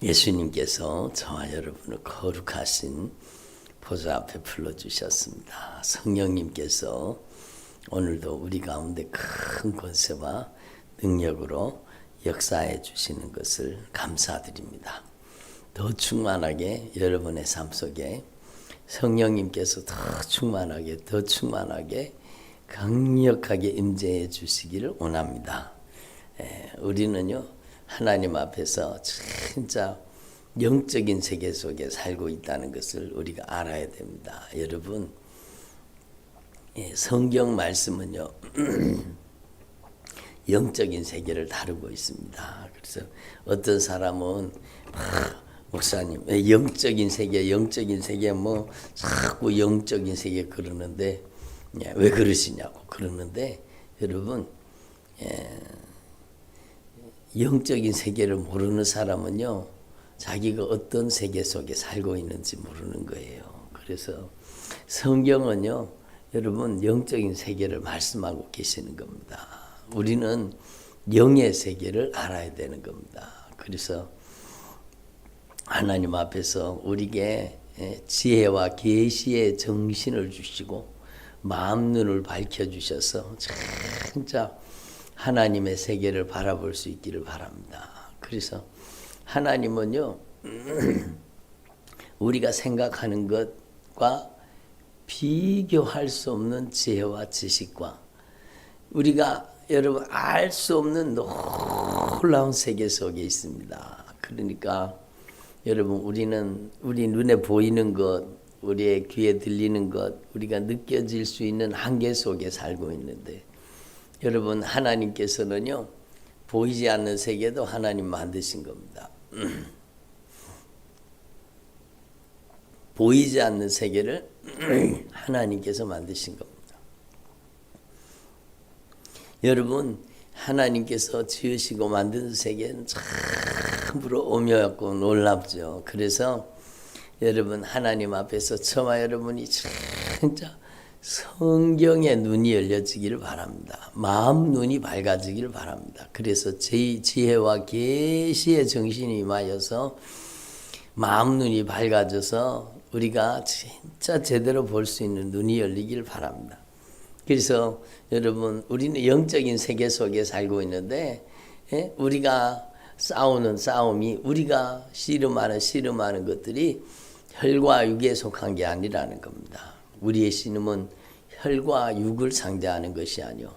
예수님께서 저와 여러분을 거룩하신 보좌 앞에 불러주셨습니다. 성령님께서 오늘도 우리 가운데 큰 권세와 능력으로 역사해 주시는 것을 감사드립니다. 더 충만하게 여러분의 삶 속에 성령님께서 더 충만하게 강력하게 임재해 주시기를 원합니다. 우리는요 하나님 앞에서 진짜 영적인 세계 속에 살고 있다는 것을 우리가 알아야 됩니다. 여러분, 성경 말씀은요 영적인 세계를 다루고 있습니다. 그래서 어떤 사람은 목사님 영적인 세계 뭐 자꾸 영적인 세계 그러는데 왜 그러시냐고 그러는데 여러분 영적인 세계를 모르는 사람은요 자기가 어떤 세계 속에 살고 있는지 모르는 거예요. 그래서 성경은요 여러분 영적인 세계를 말씀하고 계시는 겁니다. 우리는 영의 세계를 알아야 되는 겁니다. 그래서 하나님 앞에서 우리에게 지혜와 계시의 정신을 주시고 마음 눈을 밝혀주셔서 진짜 하나님의 세계를 바라볼 수 있기를 바랍니다. 그래서 하나님은요 우리가 생각하는 것과 비교할 수 없는 지혜와 지식과 우리가 여러분 알 수 없는 놀라운 세계 속에 있습니다. 그러니까 여러분 우리 눈에 보이는 것, 우리의 귀에 들리는 것, 우리가 느껴질 수 있는 한계 속에 살고 있는데 여러분 하나님께서는요 보이지 않는 세계도 하나님 만드신 겁니다. 보이지 않는 세계를 하나님께서 만드신 겁니다. 여러분 하나님께서 지으시고 만든 세계는 참으로 오묘하고 놀랍죠. 그래서 여러분 하나님 앞에서 저와 여러분이 진짜 성경의 눈이 열려지기를 바랍니다. 마음 눈이 밝아지기를 바랍니다. 그래서 지혜와 계시의 정신이 임하여서 마음 눈이 밝아져서 우리가 진짜 제대로 볼 수 있는 눈이 열리기를 바랍니다. 그래서 여러분 우리는 영적인 세계 속에 살고 있는데 우리가 싸우는 싸움이 우리가 씨름하는 것들이 혈과 육에 속한 게 아니라는 겁니다. 우리의 씨름은 혈과 육을 상대하는 것이 아니요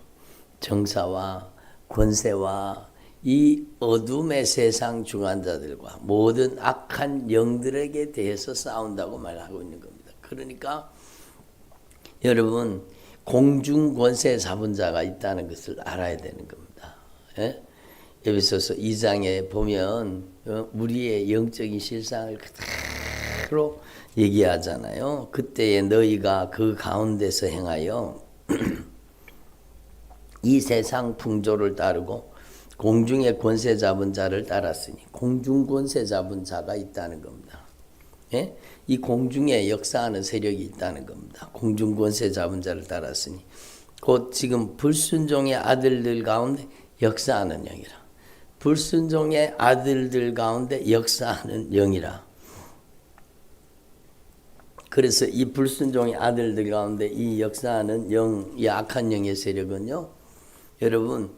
정사와 권세와 이 어둠의 세상 주관자들과 모든 악한 영들에게 대해서 싸운다고 말하고 있는 겁니다. 그러니까 여러분 공중 권세 잡은 자가 있다는 것을 알아야 되는 겁니다. 에베소서 2장에 보면 우리의 영적인 실상을 그대로 얘기하잖아요. 그때에 너희가 그 가운데서 행하여 이 세상 풍조를 따르고 공중의 권세 잡은 자를 따랐으니 공중 권세 잡은 자가 있다는 겁니다. 이 공중에 역사하는 세력이 있다는 겁니다. 공중 권세 잡은 자를 따랐으니 곧 지금 불순종의 아들들 가운데 역사하는 영이라. 불순종의 아들들 가운데 역사하는 영이라. 그래서 이 불순종의 아들들 가운데 이 역사하는 영, 이 악한 영의 세력은요 여러분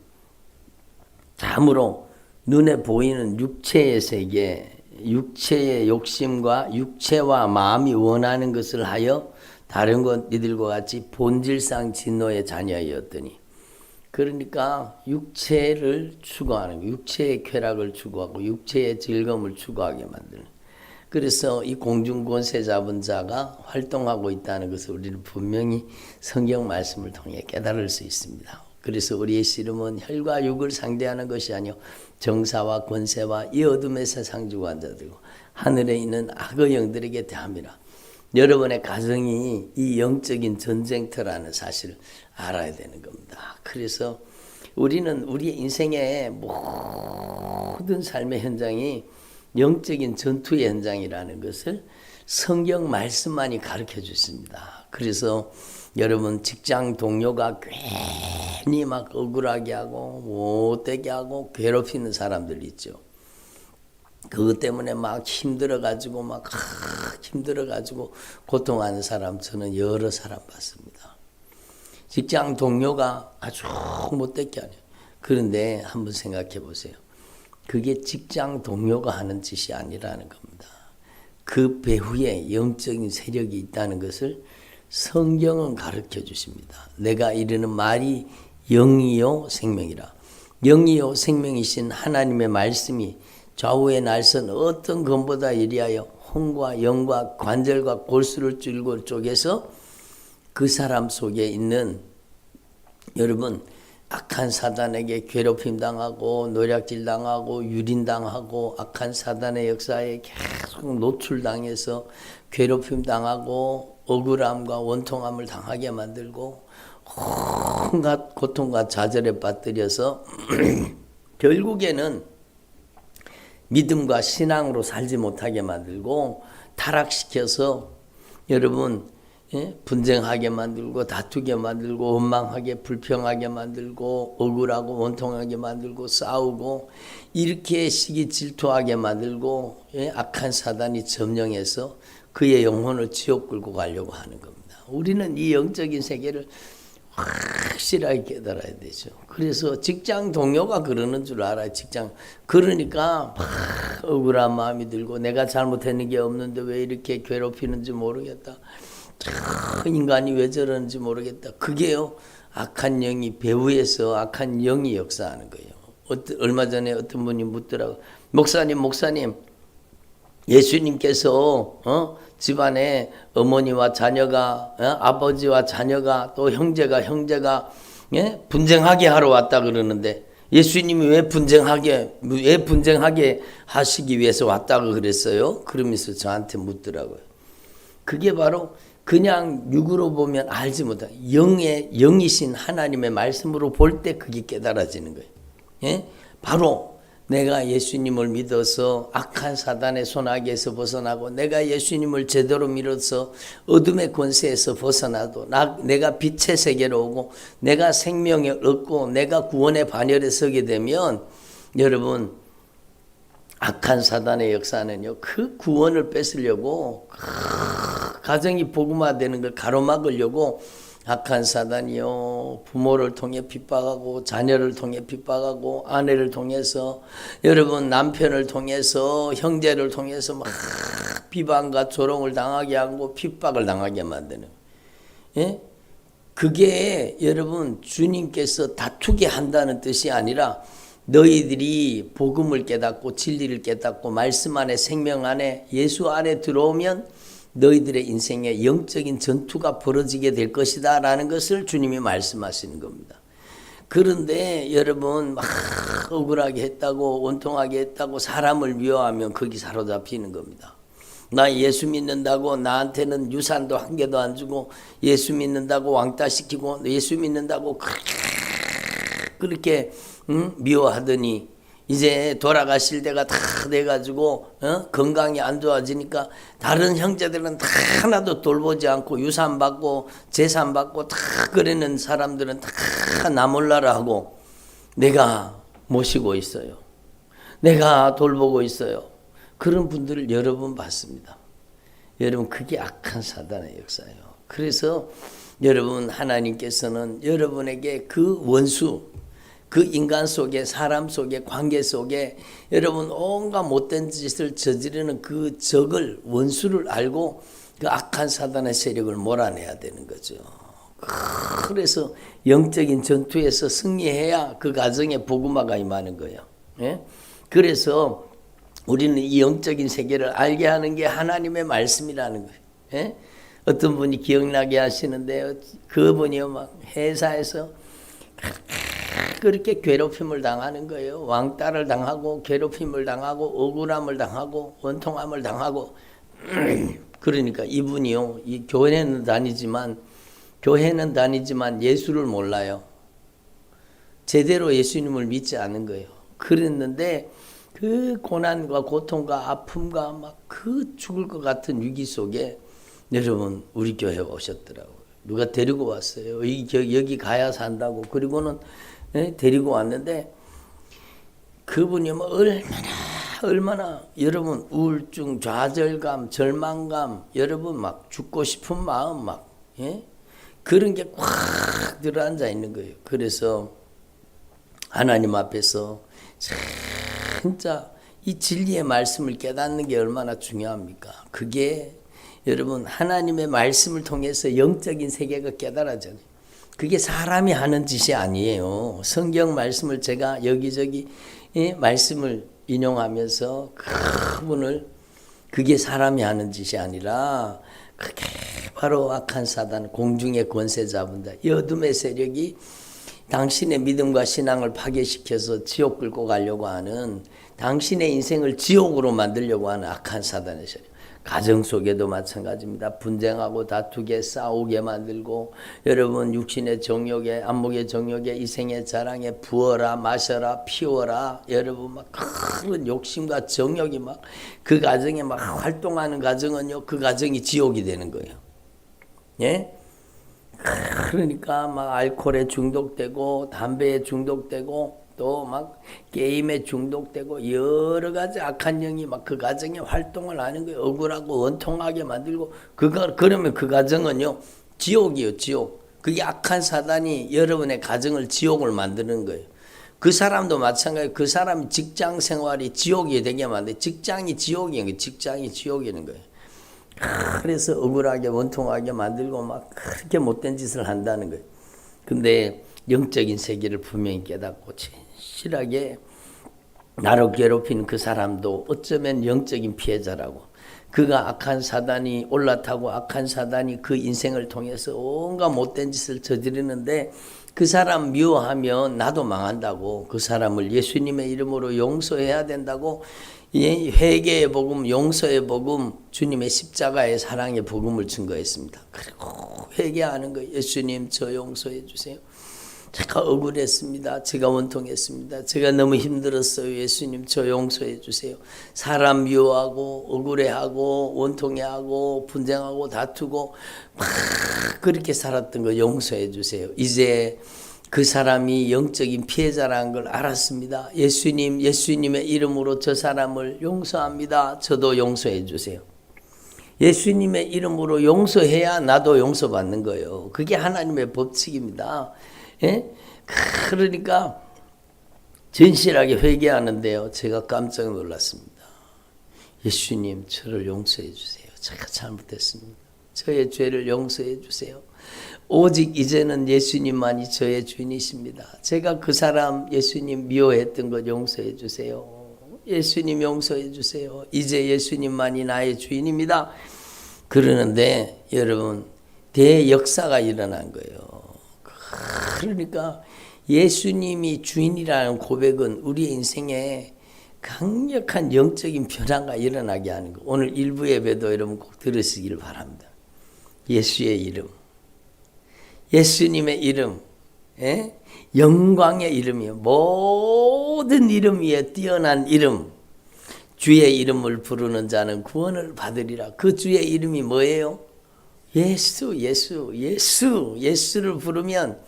참으로 눈에 보이는 육체의 세계, 육체의 욕심과 육체와 마음이 원하는 것을 하여 다른 것 이들과 같이 본질상 진노의 자녀였더니 그러니까 육체를 추구하는 육체의 쾌락을 추구하고 육체의 즐거움을 추구하게 만드는 그래서 이 공중 권세 잡은 자가 활동하고 있다는 것을 우리는 분명히 성경 말씀을 통해 깨달을 수 있습니다. 그래서 우리의 씨름은 혈과 육을 상대하는 것이 아니요 정사와 권세와 이 어둠의 세상 주관자들고 하늘에 있는 악의 영들에게 대함이라. 여러분의 가정이 이 영적인 전쟁터라는 사실을 알아야 되는 겁니다. 그래서 우리는 우리의 인생의 모든 삶의 현장이 영적인 전투의 현장이라는 것을 성경 말씀만이 가르쳐 주십니다. 그래서 여러분 직장 동료가 괜히 막 억울하게 하고 못되게 하고 괴롭히는 사람들 있죠. 그것 때문에 막 힘들어가지고 고통하는 사람 저는 여러 사람 봤습니다. 직장 동료가 아주 못됐게 하네요. 그런데 한번 생각해 보세요. 그게 직장 동료가 하는 짓이 아니라는 겁니다. 그 배후에 영적인 세력이 있다는 것을 성경은 가르쳐 주십니다. 내가 이르는 말이 영이요 생명이라. 영이요 생명이신 하나님의 말씀이 좌우의 날선 어떤 검보다 이리하여 혼과 영과 관절과 골수를 찔고 쪼개서 그 사람 속에 있는 여러분 악한 사단에게 괴롭힘 당하고 노략질 당하고 유린 당하고 악한 사단의 역사에 계속 노출당해서 괴롭힘 당하고 억울함과 원통함을 당하게 만들고 온갖 고통과 좌절에 빠뜨려서 결국에는 믿음과 신앙으로 살지 못하게 만들고 타락시켜서 여러분 분쟁하게 만들고 다투게 만들고 원망하게 불평하게 만들고 억울하고 원통하게 만들고 싸우고 이렇게 시기 질투하게 만들고 악한 사단이 점령해서 그의 영혼을 지옥 끌고 가려고 하는 겁니다. 우리는 이 영적인 세계를 확실하게 깨달아야 되죠. 그래서 직장 동료가 그러는 줄 알아요. 그러니까 막 억울한 마음이 들고 내가 잘못했는 게 없는데 왜 이렇게 괴롭히는지 모르겠다. 인간이 왜 저러는지 모르겠다. 그게요, 악한 영이 배후에서 악한 영이 역사하는 거예요. 얼마 전에 어떤 분이 묻더라고요. 목사님, 예수님께서 집안에 어머니와 자녀가 아버지와 자녀가 또 형제가 분쟁하게 하러 왔다 그러는데 예수님이 왜 분쟁하게 하시기 위해서 왔다고 그랬어요? 그러면서 저한테 묻더라고요. 그게 바로 그냥 육으로 보면 알지 못한 영이신 하나님의 말씀으로 볼 때 그게 깨달아지는 거예요. 바로 내가 예수님을 믿어서 악한 사단의 손아귀에서 벗어나고 내가 예수님을 제대로 믿어서 어둠의 권세에서 벗어나도 내가 빛의 세계로 오고 내가 생명을 얻고 내가 구원의 반열에 서게 되면 여러분 악한 사단의 역사는요, 그 구원을 뺏으려고 가정이 복음화되는 걸 가로막으려고 악한 사단이요 부모를 통해 핍박하고 자녀를 통해 핍박하고 아내를 통해서 여러분 남편을 통해서 형제를 통해서 막 비방과 조롱을 당하게 하고 핍박을 당하게 만드는 그게 여러분 주님께서 다투게 한다는 뜻이 아니라 너희들이 복음을 깨닫고 진리를 깨닫고 말씀 안에 생명 안에 예수 안에 들어오면 너희들의 인생에 영적인 전투가 벌어지게 될 것이다 라는 것을 주님이 말씀하시는 겁니다. 그런데 여러분 막 억울하게 했다고 원통하게 했다고 사람을 미워하면 거기 사로잡히는 겁니다. 나 예수 믿는다고 나한테는 유산도 한 개도 안 주고 예수 믿는다고 왕따시키고 예수 믿는다고 그렇게 미워하더니 이제 돌아가실 때가 다 돼가지고 건강이 안 좋아지니까 다른 형제들은 다 하나도 돌보지 않고 유산 받고 재산 받고 다 그러는 사람들은 다 나 몰라라 하고 내가 모시고 있어요. 내가 돌보고 있어요. 그런 분들을 여러 번 봤습니다. 여러분 그게 악한 사단의 역사예요. 그래서 여러분 하나님께서는 여러분에게 그 원수 그 인간 속에 사람 속에 관계 속에 여러분 온갖 못된 짓을 저지르는 그 적을 원수를 알고 그 악한 사단의 세력을 몰아내야 되는 거죠. 그래서 영적인 전투에서 승리해야 그 가정에 복음화가 임하는 거예요. 그래서 우리는 이 영적인 세계를 알게 하는 게 하나님의 말씀이라는 거예요. 어떤 분이 기억나게 하시는데요. 그분이요 막 회사에서 그렇게 괴롭힘을 당하는 거예요. 왕따를 당하고 괴롭힘을 당하고 억울함을 당하고 원통함을 당하고 그러니까 이분이요. 이 교회는 다니지만 예수를 몰라요. 제대로 예수님을 믿지 않은 거예요. 그랬는데 그 고난과 고통과 아픔과 막 그 죽을 것 같은 위기 속에 여러분 우리 교회에 오셨더라고요. 누가 데리고 왔어요. 여기 가야 산다고. 그리고는 데리고 왔는데 그분이 뭐 얼마나 얼마나 여러분 우울증, 좌절감, 절망감, 여러분 막 죽고 싶은 마음 막 그런 게 꽉 들어앉아 있는 거예요. 그래서 하나님 앞에서 진짜 이 진리의 말씀을 깨닫는 게 얼마나 중요합니까? 그게 여러분 하나님의 말씀을 통해서 영적인 세계가 깨달아져요. 그게 사람이 하는 짓이 아니에요. 성경 말씀을 제가 여기저기 말씀을 인용하면서 그분을 그게 사람이 하는 짓이 아니라 그게 바로 악한 사단, 공중의 권세 잡은 자, 이 어둠의 세력이 당신의 믿음과 신앙을 파괴시켜서 지옥 끌고 가려고 하는, 당신의 인생을 지옥으로 만들려고 하는 악한 사단의 세력. 가정 속에도 마찬가지입니다. 분쟁하고 다투게 싸우게 만들고, 여러분 육신의 정욕에, 안목의 정욕에, 이생의 자랑에 부어라 마셔라 피워라, 여러분 막 큰 욕심과 정욕이 막 그 가정에 막 활동하는 가정은요, 그 가정이 지옥이 되는 거예요. 예? 그러니까 막 알코올에 중독되고 담배에 중독되고 또 막 게임에 중독되고 여러 가지 악한 영이 막 그 가정에 활동을 하는 거예요. 억울하고 원통하게 만들고, 그러면 그 가정은요 지옥이에요. 지옥. 그게 악한 사단이 여러분의 가정을 지옥을 만드는 거예요. 그 사람도 마찬가지예요. 그 사람이 직장 생활이 지옥이 되게 만들어요. 직장이 지옥인 거예요. 직장이 지옥이는 거예요. 그래서 억울하게 원통하게 만들고 막 그렇게 못된 짓을 한다는 거예요. 근데 영적인 세계를 분명히 깨닫고 진실하게 나를 괴롭히는 그 사람도 어쩌면 영적인 피해자라고, 그가 악한 사단이 올라타고 악한 사단이 그 인생을 통해서 온갖 못된 짓을 저지르는데 그 사람 미워하면 나도 망한다고, 그 사람을 예수님의 이름으로 용서해야 된다고, 회개의 복음, 용서의 복음, 주님의 십자가의 사랑의 복음을 증거했습니다. 그리고 회개하는 거예요. 예수님 저 용서해 주세요. 제가 억울했습니다. 제가 원통했습니다. 제가 너무 힘들었어요. 예수님 저 용서해 주세요. 사람 미워하고 억울해하고 원통해하고 분쟁하고 다투고 막 그렇게 살았던 거 용서해 주세요. 이제 그 사람이 영적인 피해자라는 걸 알았습니다. 예수님, 예수님의 이름으로 저 사람을 용서합니다. 저도 용서해 주세요. 예수님의 이름으로 용서해야 나도 용서받는 거예요. 그게 하나님의 법칙입니다. 예? 그러니까 진실하게 회개하는데요, 제가 깜짝 놀랐습니다. 예수님 저를 용서해 주세요. 제가 잘못했습니다. 저의 죄를 용서해 주세요. 오직 이제는 예수님만이 저의 주인이십니다. 제가 그 사람 예수님 미워했던 것 용서해 주세요. 예수님 용서해 주세요. 이제 예수님만이 나의 주인입니다. 그러는데 여러분 대역사가 일어난 거예요. 그러니까 예수님이 주인이라는 고백은 우리의 인생에 강력한 영적인 변화가 일어나게 하는 거. 오늘 일부 예배도 여러분 꼭 들으시길 바랍니다. 예수의 이름, 예수님의 이름, 영광의 이름이요. 모든 이름 위에 뛰어난 이름. 주의 이름을 부르는 자는 구원을 받으리라. 그 주의 이름이 뭐예요? 예수를 부르면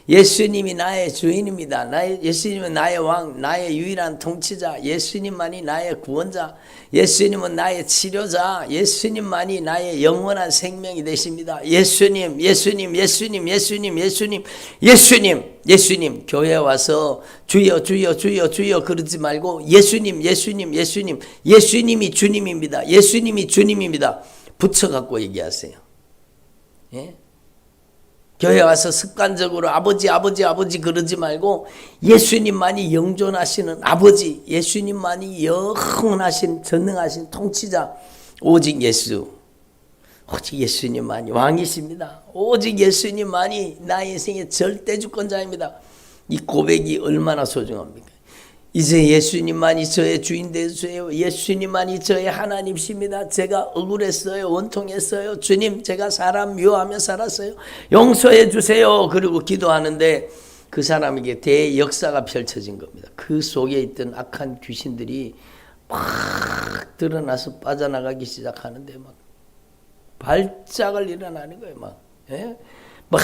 예수님이 나의 주인입니다. 예수님은 나의 왕, 나의 유일한 통치자, 예수님만이 나의 구원자, 예수님은 나의 치료자, 예수님만이 나의 영원한 생명이 되십니다. 예수님. 교회 와서 주여 그러지 말고 예수님이 주님입니다. 붙여갖고 얘기하세요. 예? 교회 와서 습관적으로 아버지 그러지 말고 예수님만이 영존하시는 아버지, 예수님만이 영원하신 전능하신 통치자, 오직 예수님만이 왕이십니다. 오직 예수님만이 나의 인생의 절대 주권자입니다. 이 고백이 얼마나 소중합니까? 이제 예수님만이 저의 주인 되주세요. 예수님만이 저의 하나님이십니다. 제가 억울했어요. 원통했어요. 주님, 제가 사람 미워하며 살았어요. 용서해 주세요. 그리고 기도하는데 그 사람에게 대역사가 펼쳐진 겁니다. 그 속에 있던 악한 귀신들이 막 드러나서 빠져나가기 시작하는데 막 발작을 일어나는 거예요. 막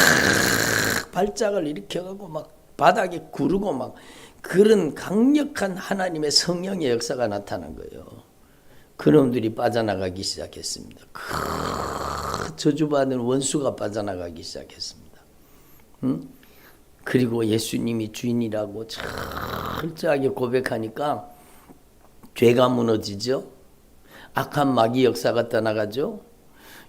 발작을 일으켜가고 막 바닥에 구르고 막 그런 강력한 하나님의 성령의 역사가 나타난 거예요. 그놈들이 빠져나가기 시작했습니다. 저주받은 원수가 빠져나가기 시작했습니다. 그리고 예수님이 주인이라고 철저하게 고백하니까 죄가 무너지죠. 악한 마귀 역사가 떠나가죠.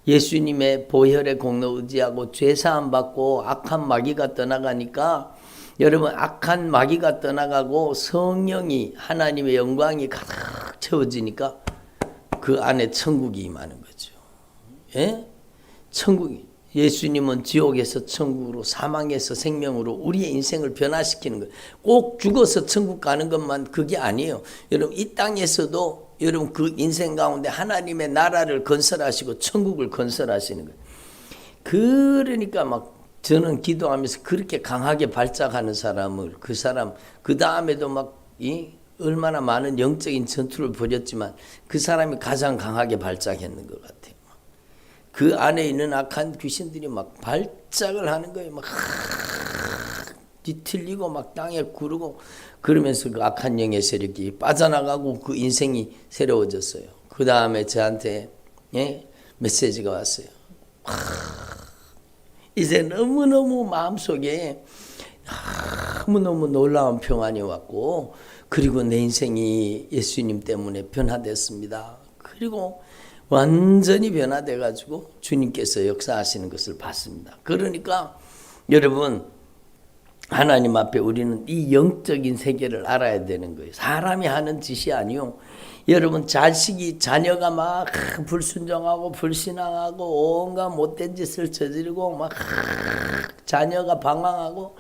예수님의 보혈의 공로 의지하고 죄사함 받고 악한 마귀가 떠나가니까 여러분 악한 마귀가 떠나가고 성령이 하나님의 영광이 가득 채워지니까 그 안에 천국이 임하는 거죠. 예? 천국이. 예수님은 지옥에서 천국으로 사망에서 생명으로 우리의 인생을 변화시키는 거예요. 꼭 죽어서 천국 가는 것만 그게 아니에요. 여러분 이 땅에서도 여러분 그 인생 가운데 하나님의 나라를 건설하시고 천국을 건설하시는 거예요. 그러니까 막 저는 기도하면서 그렇게 강하게 발작하는 사람을 그 사람 그 다음에도 막 얼마나 많은 영적인 전투를 벌였지만 그 사람이 가장 강하게 발작했는 것 같아요. 그 안에 있는 악한 귀신들이 막 발작을 하는 거예요. 막 뒤틀리고 막 땅에 구르고 그러면서 그 악한 영의 세력이 빠져나가고 그 인생이 새로워졌어요. 그 다음에 저한테 메시지가 왔어요. 이제 너무너무 마음속에 너무너무 놀라운 평안이 왔고 그리고 내 인생이 예수님 때문에 변화됐습니다. 그리고 완전히 변화돼 가지고 주님께서 역사하시는 것을 봤습니다. 그러니까 여러분 하나님 앞에 우리는 이 영적인 세계를 알아야 되는 거예요. 사람이 하는 짓이 아니요. 여러분 자녀가 막 불순종하고 불신앙하고 온갖 못된 짓을 저지르고 막 자녀가 방황하고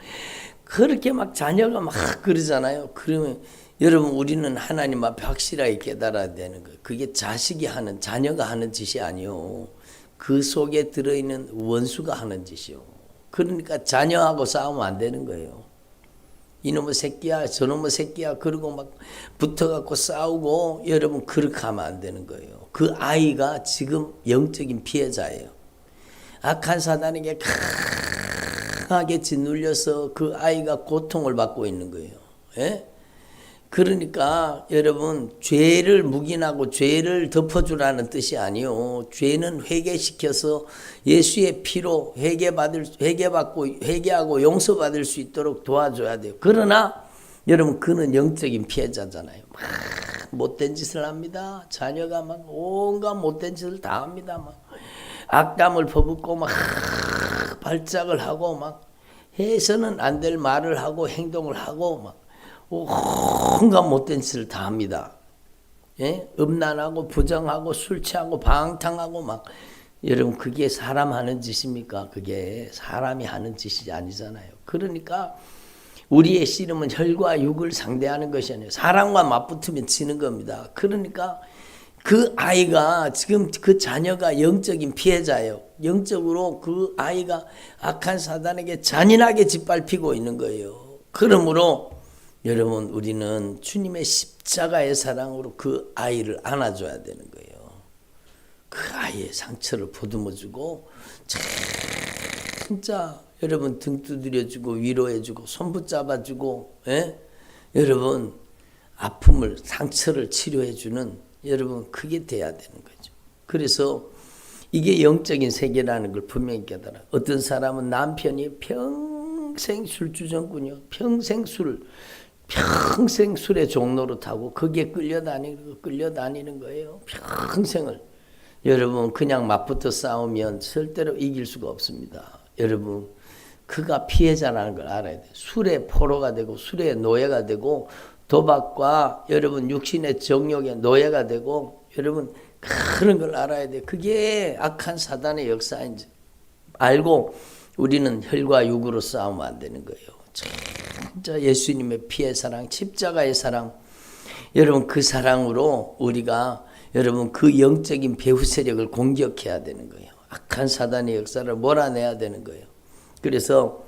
그렇게 막 자녀가 막 그러잖아요. 그러면 여러분 우리는 하나님 앞에 확실하게 깨달아야 되는 거예요. 그게 자녀가 하는 짓이 아니요. 그 속에 들어있는 원수가 하는 짓이요. 그러니까 자녀하고 싸우면 안 되는 거예요. 이놈의 새끼야 저놈의 새끼야 그러고 막 붙어갖고 싸우고 여러분 그렇게 하면 안 되는 거예요. 그 아이가 지금 영적인 피해자예요. 악한 사단에게 강하게 짓눌려서 그 아이가 고통을 받고 있는 거예요. 예? 그러니까 여러분 죄를 묵인하고 죄를 덮어주라는 뜻이 아니요. 죄는 회개시켜서 예수의 피로 회개하고 용서받을 수 있도록 도와줘야 돼요. 그러나 여러분 그는 영적인 피해자잖아요. 막 못된 짓을 합니다. 자녀가 막 온갖 못된 짓을 다 합니다. 막 악담을 퍼붓고 막 발작을 하고 막 해서는 안 될 말을 하고 행동을 하고 막 온갖 못된 짓을 다 합니다. 예? 음란하고 부정하고 술 취하고 방탕하고 막 여러분 그게 사람 하는 짓입니까? 그게 사람이 하는 짓이 아니잖아요. 그러니까 우리의 씨름은 혈과 육을 상대하는 것이 아니에요. 사람과 맞붙으면 지는 겁니다. 그러니까 그 아이가 지금 그 자녀가 영적인 피해자예요. 영적으로 그 아이가 악한 사단에게 잔인하게 짓밟히고 있는 거예요. 그러므로 여러분 우리는 주님의 십자가의 사랑으로 그 아이를 안아줘야 되는 거예요. 그 아이의 상처를 보듬어주고 진짜 여러분 등 두드려주고 위로해주고 손 붙잡아주고 여러분 아픔을 상처를 치료해주는 여러분 그게 돼야 되는 거죠. 그래서 이게 영적인 세계라는 걸 분명히 깨달아요. 어떤 사람은 남편이 평생 술주정꾼이요. 평생 술의 종로로 타고 거기에 끌려다니는 거예요. 평생을. 여러분 그냥 맞붙어 싸우면 절대로 이길 수가 없습니다. 여러분 그가 피해자라는 걸 알아야 돼요. 술의 포로가 되고 술의 노예가 되고 도박과 여러분 육신의 정욕의 노예가 되고 여러분 그런 걸 알아야 돼요. 그게 악한 사단의 역사인지 알고 우리는 혈과 육으로 싸우면 안 되는 거예요. 진짜 예수님의 피의 사랑, 십자가의 사랑, 여러분 그 사랑으로 우리가 여러분 그 영적인 배후 세력을 공격해야 되는 거예요. 악한 사단의 역사를 몰아내야 되는 거예요. 그래서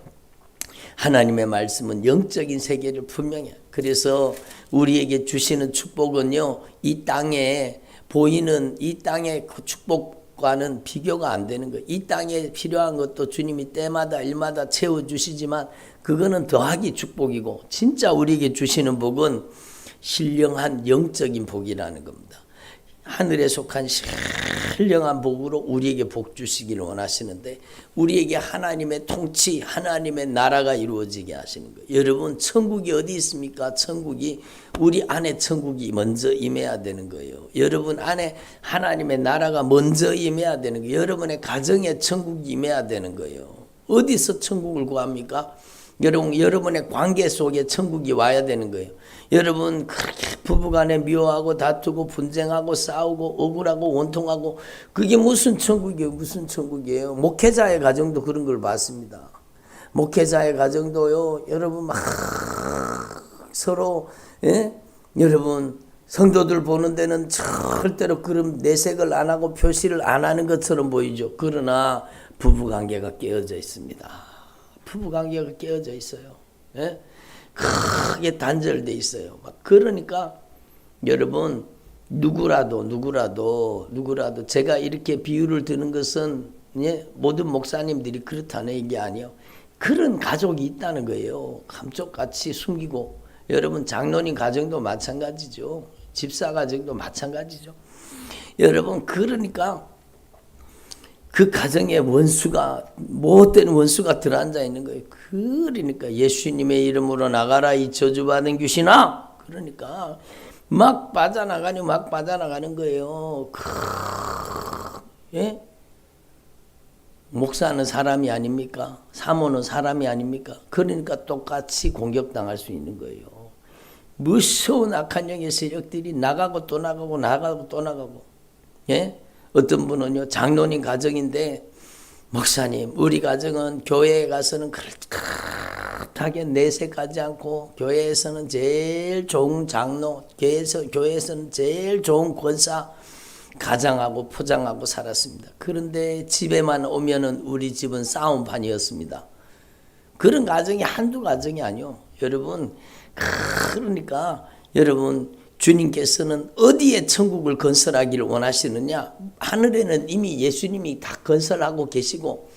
하나님의 말씀은 영적인 세계를 분명히 해요. 그래서 우리에게 주시는 축복은요, 이 땅에 보이는 이 땅의 그 축복과는 비교가 안 되는 거예요. 이 땅에 필요한 것도 주님이 때마다 일마다 채워주시지만 그거는 더하기 축복이고 진짜 우리에게 주시는 복은 신령한 영적인 복이라는 겁니다. 하늘에 속한 신령한 복으로 우리에게 복 주시기를 원하시는데 우리에게 하나님의 통치, 하나님의 나라가 이루어지게 하시는 거예요. 여러분 천국이 어디 있습니까? 천국이 우리 안에 천국이 먼저 임해야 되는 거예요. 여러분 안에 하나님의 나라가 먼저 임해야 되는 거예요. 여러분의 가정에 천국이 임해야 되는 거예요. 어디서 천국을 구합니까? 여러분의 관계 속에 천국이 와야 되는 거예요. 여러분 그렇게 부부간에 미워하고 다투고 분쟁하고 싸우고 억울하고 원통하고 그게 무슨 천국이에요? 무슨 천국이에요? 목회자의 가정도 그런 걸 봤습니다. 목회자의 가정도요. 여러분 막 서로 여러분 성도들 보는 데는 절대로 그런 내색을 안 하고 표시를 안 하는 것처럼 보이죠. 그러나 부부관계가 깨어져 있습니다. 부부관계가 깨어져 있어요. 예? 크게 단절돼 있어요. 막 그러니까 여러분 누구라도 제가 이렇게 비유를 드는 것은 모든 목사님들이 그렇다는 얘기 아니에요. 그런 가족이 있다는 거예요. 감쪽같이 숨기고 여러분 장로님 가정도 마찬가지죠. 집사 가정도 마찬가지죠. 여러분 그러니까 그 가정에 원수가 못된 원수가 들어앉아 있는 거예요. 그러니까 예수님의 이름으로 나가라 이 저주받은 귀신아. 그러니까 막 빠져나가는 거예요. 예? 목사는 사람이 아닙니까? 사모는 사람이 아닙니까? 그러니까 똑같이 공격당할 수 있는 거예요. 무서운 악한 영의 세력들이 나가고 또 나가고 예? 어떤 분은요 장로님 가정인데 목사님 우리 가정은 교회에 가서는 그렇게 내색하지 않고 교회에서는 제일 좋은 장로 교회에서는 제일 좋은 권사 가장하고 포장하고 살았습니다. 그런데 집에만 오면은 우리 집은 싸움판이었습니다. 그런 가정이 한두 가정이 아니요. 여러분 그러니까 여러분 주님께서는 어디에 천국을 건설하기를 원하시느냐? 하늘에는 이미 예수님이 다 건설하고 계시고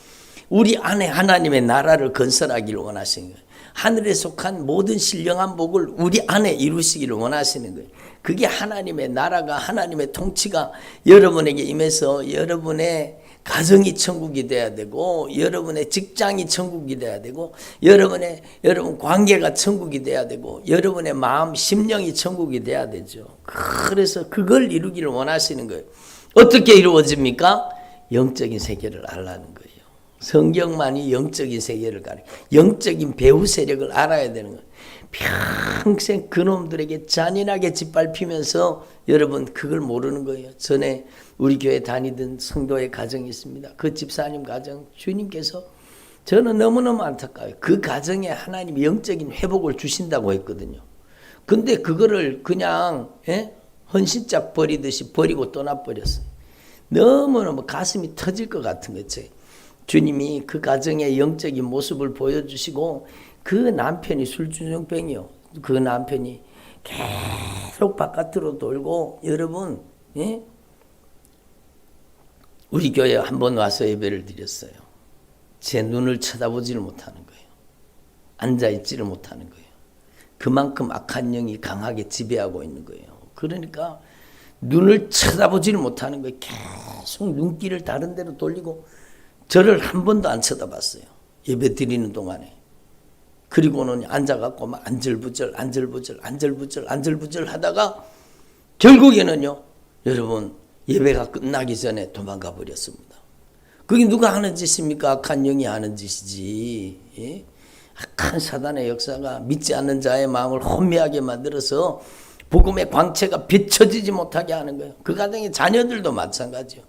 우리 안에 하나님의 나라를 건설하기를 원하시는 거예요. 하늘에 속한 모든 신령한 복을 우리 안에 이루시기를 원하시는 거예요. 그게 하나님의 나라가 하나님의 통치가 여러분에게 임해서 여러분의 가정이 천국이 돼야 되고 여러분의 직장이 천국이 돼야 되고 여러분 관계가 천국이 돼야 되고 여러분의 마음 심령이 천국이 돼야 되죠. 그래서 그걸 이루기를 원하시는 거예요. 어떻게 이루어집니까? 영적인 세계를 알라는 거예요. 성경만이 영적인 세계를 가르쳐 영적인 배후 세력을 알아야 되는 거예요. 평생 그놈들에게 잔인하게 짓밟히면서 여러분 그걸 모르는 거예요. 전에 우리 교회 다니던 성도의 가정이 있습니다. 그 집사님 가정 주님께서 저는 너무너무 안타까워요. 그 가정에 하나님이 영적인 회복을 주신다고 했거든요. 근데 그거를 그냥 헌신짝 버리듯이 버리고 떠나버렸어요. 너무너무 가슴이 터질 것 같은 거지. 주님이 그 가정의 영적인 모습을 보여주시고 그 남편이 술주정병이요. 그 남편이 계속 바깥으로 돌고 여러분 우리 교회에 한번 와서 예배를 드렸어요. 제 눈을 쳐다보지를 못하는 거예요. 앉아있지를 못하는 거예요. 그만큼 악한 영이 강하게 지배하고 있는 거예요. 그러니까 눈을 쳐다보지를 못하는 거예요. 계속 눈길을 다른 데로 돌리고 저를 한 번도 안 쳐다봤어요. 예배 드리는 동안에. 그리고는 앉아갖고 막 안절부절 하다가 결국에는요, 여러분, 예배가 끝나기 전에 도망가 버렸습니다. 그게 누가 하는 짓입니까? 악한 영이 하는 짓이지. 예? 악한 사단의 역사가 믿지 않는 자의 마음을 혼미하게 만들어서 복음의 광채가 비춰지지 못하게 하는 거예요. 그 가정의 자녀들도 마찬가지요.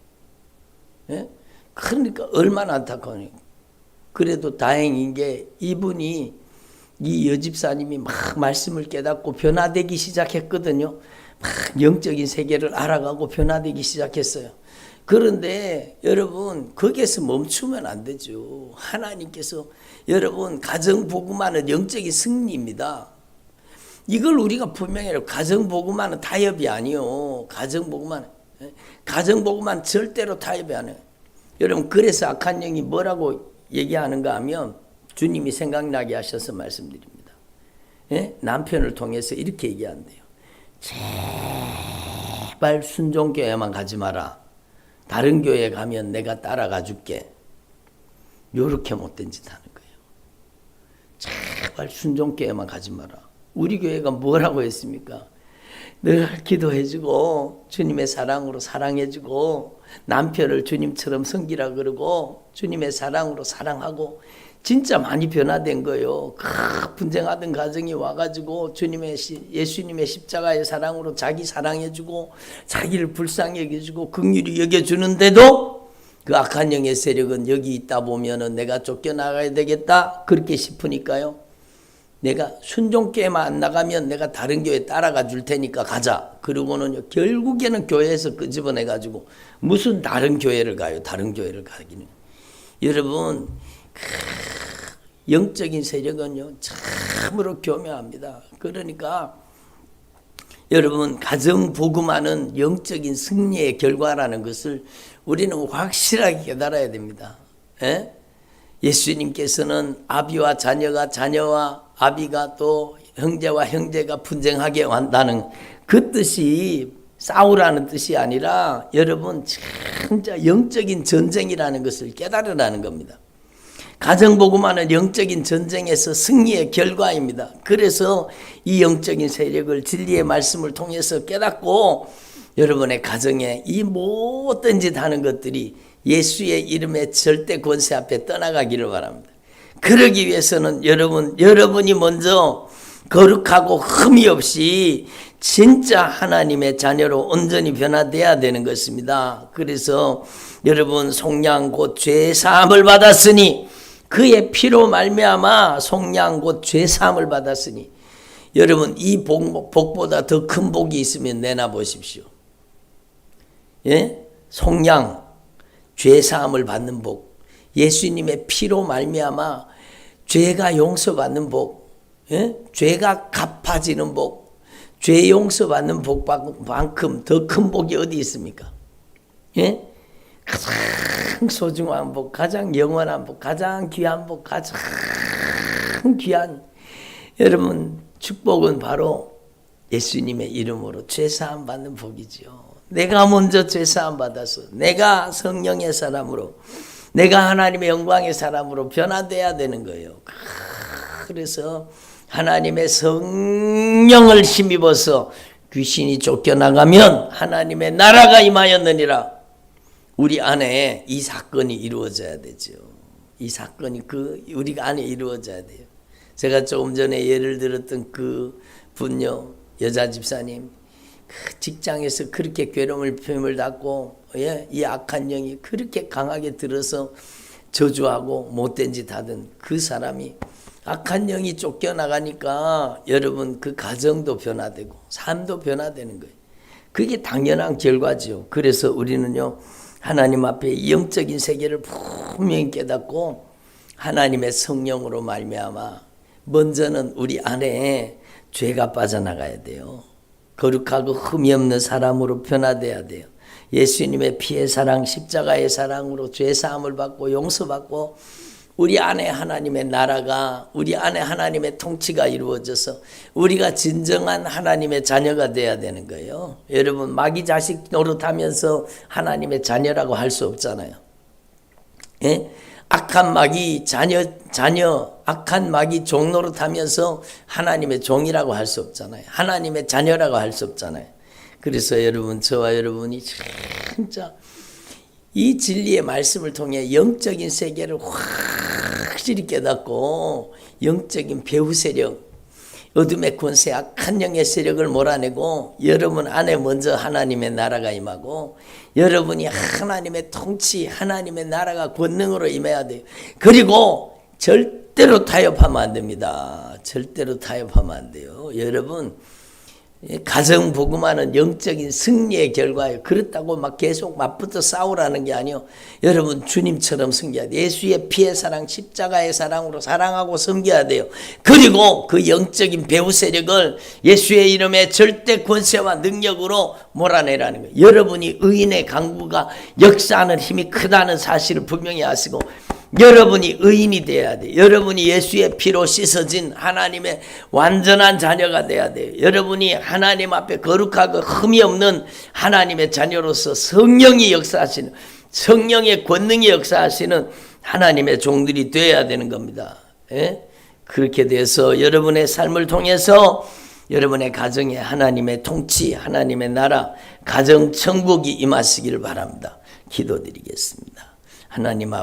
예? 그러니까 얼마나 안타까워요. 그래도 다행인 게 이분이 이 여집사님이 막 말씀을 깨닫고 변화되기 시작했거든요. 막 영적인 세계를 알아가고 변화되기 시작했어요. 그런데 여러분 거기에서 멈추면 안 되죠. 하나님께서 여러분 가정복음화는 영적인 승리입니다. 이걸 우리가 분명히 가정복음화는 타협이 아니요. 가정복음화는 절대로 타협이 아니에요. 여러분 그래서 악한 영이 뭐라고 얘기하는가 하면 주님이 생각나게 하셔서 말씀드립니다. 예? 남편을 통해서 이렇게 얘기한대요. 제발 순종교회만 가지 마라. 다른 교회 가면 내가 따라가 줄게. 요렇게 못된 짓 하는 거예요. 제발 순종교회만 가지 마라. 우리 교회가 뭐라고 했습니까? 늘 기도해주고 주님의 사랑으로 사랑해주고 남편을 주님처럼 섬기라 그러고 주님의 사랑으로 사랑하고 진짜 많이 변화된 거예요. 분쟁하던 가정이 와가지고 예수님의 십자가의 사랑으로 자기 사랑해주고 자기를 불쌍히 여겨주고 긍휼히 여겨주는데도 그 악한 영의 세력은 여기 있다 보면은 내가 쫓겨나가야 되겠다 그렇게 싶으니까요. 내가 순종교회만 안 나가면 내가 다른 교회 따라가 줄 테니까 가자. 그러고는 결국에는 교회에서 끄집어내가지고 무슨 다른 교회를 가요. 다른 교회를 가기는. 여러분 영적인 세력은요 참으로 교묘합니다. 그러니까 여러분 가정 복음하는 영적인 승리의 결과라는 것을 우리는 확실하게 깨달아야 됩니다. 예? 예수님께서는 아비와 자녀가 자녀와 아비가 또 형제와 형제가 분쟁하게 한다는 그 뜻이 싸우라는 뜻이 아니라 여러분 진짜 영적인 전쟁이라는 것을 깨달으라는 겁니다. 가정복음하는 영적인 전쟁에서 승리의 결과입니다. 그래서 이 영적인 세력을 진리의 말씀을 통해서 깨닫고 여러분의 가정에 이 모든 짓 하는 것들이 예수의 이름의 절대 권세 앞에 떠나가기를 바랍니다. 그러기 위해서는 여러분이 먼저 거룩하고 흠이 없이 진짜 하나님의 자녀로 온전히 변화돼야 되는 것입니다. 그래서 여러분 속량 곧 죄사함을 받았으니 그의 피로 말미암아 속량 곧 죄사함을 받았으니 여러분 이 복보다 더 큰 복이 있으면 내놔 보십시오. 예? 속량 죄사함을 받는 복, 예수님의 피로 말미암아 죄가 용서받는 복, 예? 죄가 갚아지는 복, 죄 용서받는 복만큼 더 큰 복이 어디 있습니까? 예? 가장 소중한 복, 가장 영원한 복, 가장 귀한 복, 가장 귀한 여러분 축복은 바로 예수님의 이름으로 죄사함 받는 복이지요. 내가 먼저 죄사함 받아서 내가 성령의 사람으로 내가 하나님의 영광의 사람으로 변화돼야 되는 거예요. 그래서 하나님의 성령을 힘입어서 귀신이 쫓겨나가면 하나님의 나라가 임하였느니라. 우리 안에 이 사건이 이루어져야 되죠. 이 사건이 우리 안에 이루어져야 돼요. 제가 조금 전에 예를 들었던 그 분요 여자 집사님 그 직장에서 그렇게 괴로움을 픔을 닫고 이 악한 영이 그렇게 강하게 들어서 저주하고 못된 짓 하던 그 사람이 악한 영이 쫓겨나가니까 여러분 그 가정도 변화되고 삶도 변화되는 거예요. 그게 당연한 결과죠. 그래서 우리는요 하나님 앞에 영적인 세계를 분명히 깨닫고 하나님의 성령으로 말미암아 먼저는 우리 안에 죄가 빠져나가야 돼요. 거룩하고 흠이 없는 사람으로 변화돼야 돼요. 예수님의 피의 사랑, 십자가의 사랑으로 죄사함을 받고 용서받고 우리 안에 하나님의 나라가 우리 안에 하나님의 통치가 이루어져서 우리가 진정한 하나님의 자녀가 돼야 되는 거예요. 여러분 마귀 자식 노릇하면서 하나님의 자녀라고 할 수 없잖아요. 예? 악한 마귀 악한 마귀 종 노릇하면서 하나님의 종이라고 할 수 없잖아요. 하나님의 자녀라고 할 수 없잖아요. 그래서 여러분 저와 여러분이 진짜 이 진리의 말씀을 통해 영적인 세계를 확실히 깨닫고 영적인 배후 세력, 어둠의 권세, 악한 영의 세력을 몰아내고 여러분 안에 먼저 하나님의 나라가 임하고 여러분이 하나님의 통치, 하나님의 나라가 권능으로 임해야 돼요. 그리고 절대로 타협하면 안 됩니다. 절대로 타협하면 안 돼요. 여러분 가정 복음하는 영적인 승리의 결과예요. 그렇다고 막 계속 맞붙어 싸우라는 게 아니요. 여러분 주님처럼 섬겨야 돼요. 예수의 피의 사랑, 십자가의 사랑으로 사랑하고 섬겨야 돼요. 그리고 그 영적인 배후 세력을 예수의 이름의 절대 권세와 능력으로 몰아내라는 거예요. 여러분이 의인의 강구가 역사하는 힘이 크다는 사실을 분명히 아시고 여러분이 의인이 돼야 돼요. 여러분이 예수의 피로 씻어진 하나님의 완전한 자녀가 돼야 돼요. 여러분이 하나님 앞에 거룩하고 흠이 없는 하나님의 자녀로서 성령이 역사하시는, 성령의 권능이 역사하시는 하나님의 종들이 되어야 되는 겁니다. 예? 그렇게 돼서 여러분의 삶을 통해서 여러분의 가정에 하나님의 통치, 하나님의 나라, 가정 천국이 임하시기를 바랍니다. 기도드리겠습니다. 하나님 아버지,